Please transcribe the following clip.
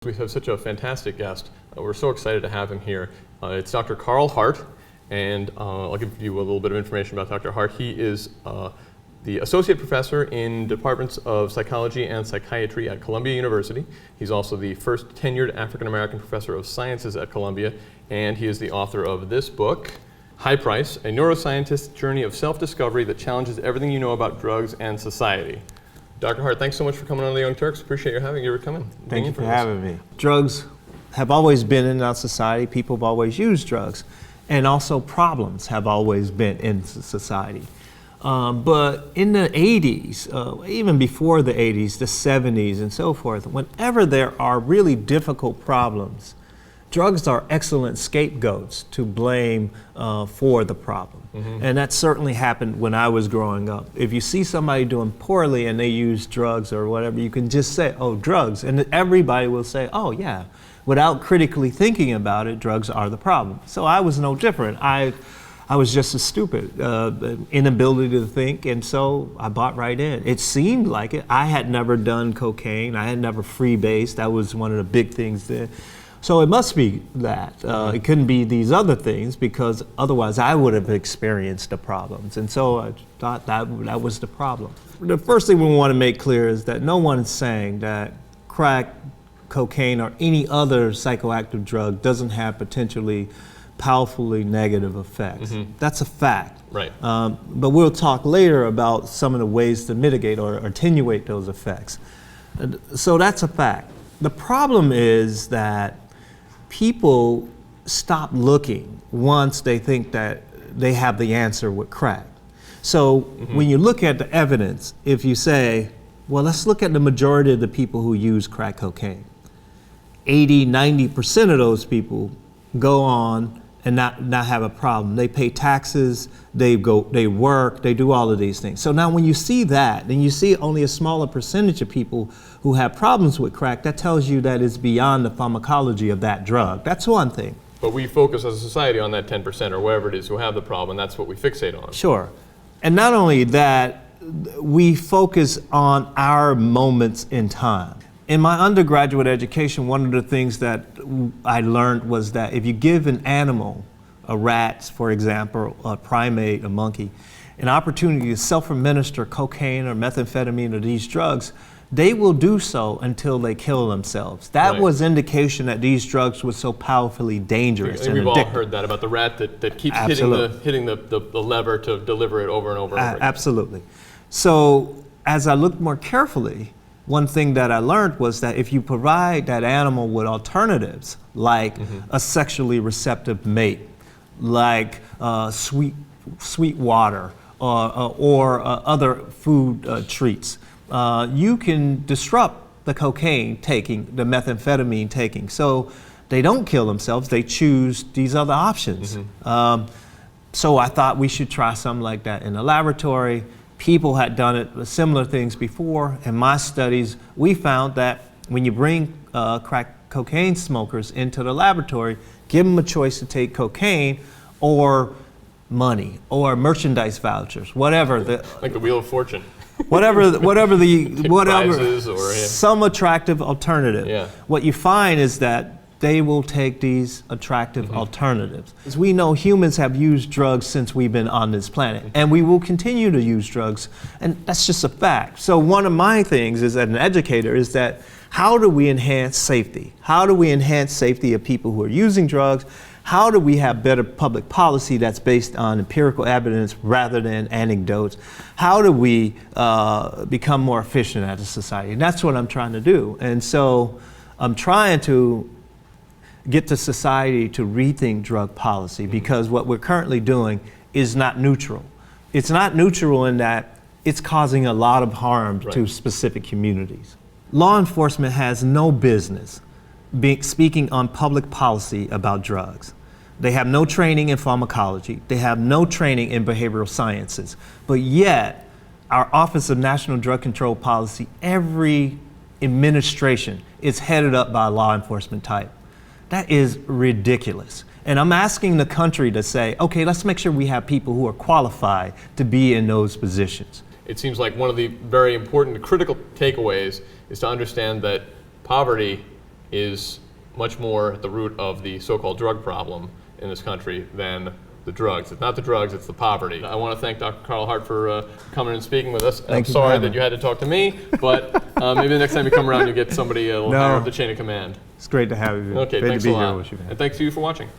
We have such a fantastic guest. We're so excited to have him here. It's Dr. Carl Hart, and I'll give you a little bit of information about Dr. Hart. He is the Associate Professor in Departments of Psychology and Psychiatry at Columbia University. He's also the first tenured African-American Professor of Sciences at Columbia, and he is the author of this book, High Price, A Neuroscientist's Journey of Self-Discovery That Challenges Everything You Know About Drugs and Society. Dr. Hart, thanks so much for coming on the Young Turks. Appreciate you coming. Thank you for having me. Drugs have always been in our society. People have always used drugs. And also problems have always been in society. But in the 80s, even before the 80s, the 70s and so forth, whenever there are really difficult problems, drugs are excellent scapegoats to blame for the problem. Mm-hmm. And that certainly happened when I was growing up. If you see somebody doing poorly and they use drugs or whatever, you can just say, oh, drugs. And everybody will say, oh, yeah. Without critically thinking about it, drugs are the problem. So I was no different. I was just as stupid, inability to think, and so I bought right in. It seemed like it. I had never done cocaine. I had never freebased. That was one of the big things there. So it must be that. It couldn't be these other things, because otherwise I would have experienced the problems. And so I thought that was the problem. The first thing we want to make clear is that no one is saying that crack, cocaine, or any other psychoactive drug doesn't have potentially powerfully negative effects. Mm-hmm. That's a fact. Right. But we'll talk later about some of the ways to mitigate or attenuate those effects. So that's a fact. The problem is that people stop looking once they think that they have the answer with crack. So when you look at the evidence, if you say, well, let's look at the majority of the people who use crack cocaine. 80–90% of those people go on and not have a problem. They pay taxes, they work, they do all of these things. So now when you see that, and you see only a smaller percentage of people who have problems with crack, that tells you that it's beyond the pharmacology of that drug. That's one thing. But we focus as a society on that 10% or whatever it is who have the problem, and that's what we fixate on. Sure. And not only that, we focus on our moments in time. In my undergraduate education, one of the things that I learned was that if you give an animal, a rat, for example, a primate, a monkey, an opportunity to self-administer cocaine or methamphetamine or these drugs, they will do so until they kill themselves. That Right. was indication that these drugs were so powerfully dangerous. We've all heard that about the rat that keeps hitting the lever to deliver it over and over and over again. Absolutely. So as I looked more carefully, one thing that I learned was that if you provide that animal with alternatives, like a sexually receptive mate, like sweet water, or other food treats, you can disrupt the cocaine taking, the methamphetamine taking. So they don't kill themselves, they choose these other options. So I thought we should try something like that in the laboratory. People had done it, similar things before. In my studies, we found that when you bring crack cocaine smokers into the laboratory, give them a choice to take cocaine or money or merchandise vouchers, whatever. Like the Wheel of Fortune. Whatever, Prizes or, some attractive alternative. Yeah. What you find is that they will take these attractive alternatives. As we know, humans have used drugs since we've been on this planet, and we will continue to use drugs, and that's just a fact. So one of my things as an educator is that how do we enhance safety? How do we enhance safety of people who are using drugs? How do we have better public policy that's based on empirical evidence rather than anecdotes? How do we become more efficient as a society? And that's what I'm trying to do. And so I'm trying to get the society to rethink drug policy, because what we're currently doing is not neutral. It's not neutral in that it's causing a lot of harm to specific communities. Law enforcement has no business speaking on public policy about drugs. They have no training in pharmacology. They have no training in behavioral sciences. But yet, our Office of National Drug Control Policy, every administration is headed up by a law enforcement type. That is ridiculous. And I'm asking the country to say, okay, let's make sure we have people who are qualified to be in those positions. It seems like one of the very important critical takeaways is to understand that poverty is much more at the root of the so-called drug problem in this country than the drugs. It's not the drugs, it's the poverty. I want to thank Dr. Carl Hart for coming and speaking with us. I'm sorry that you had to talk to me, but maybe the next time you come around, you get somebody a little higher up the chain of command. It's great to have you. Okay, great thanks to be a lot. here with you. And thanks to you for watching.